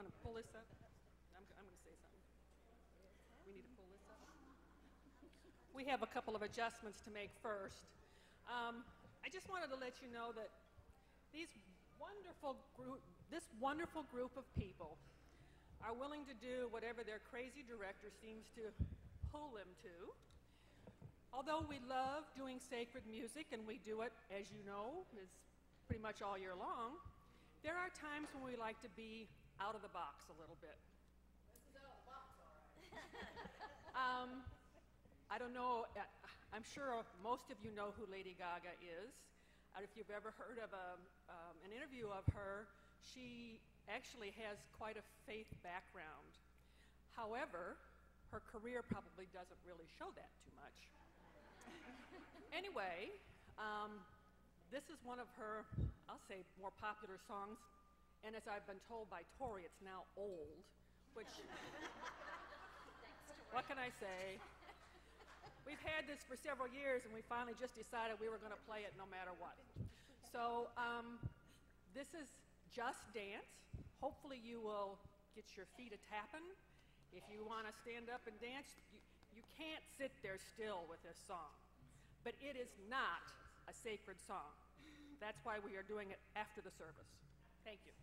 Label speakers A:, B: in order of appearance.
A: want to pull this up? I'm going to say something. We need to pull this up. We have a couple of adjustments to make first. I just wanted to let you know that this wonderful group of people are willing to do whatever their crazy director seems to pull them to. Although we love doing sacred music, and we do it, as you know, is pretty much all year long, there are times when we like to be out of the box a little bit.
B: This is out of the box, all right.
A: I don't know, I'm sure most of you know who Lady Gaga is. If you've ever heard of an interview of her, she actually has quite a faith background. However, her career probably doesn't really show that too much. Anyway, this is one of her, I'll say, more popular songs, and as I've been told by Tori, it's now old, which, what can I say? We've had this for several years, and we finally just decided we were going to play it no matter what. So this is Just Dance. Hopefully you will get your feet a-tapping. If you want to stand up and dance, you can't sit there still with this song. But it is not a sacred song. That's why we are doing it after the service. Thank you.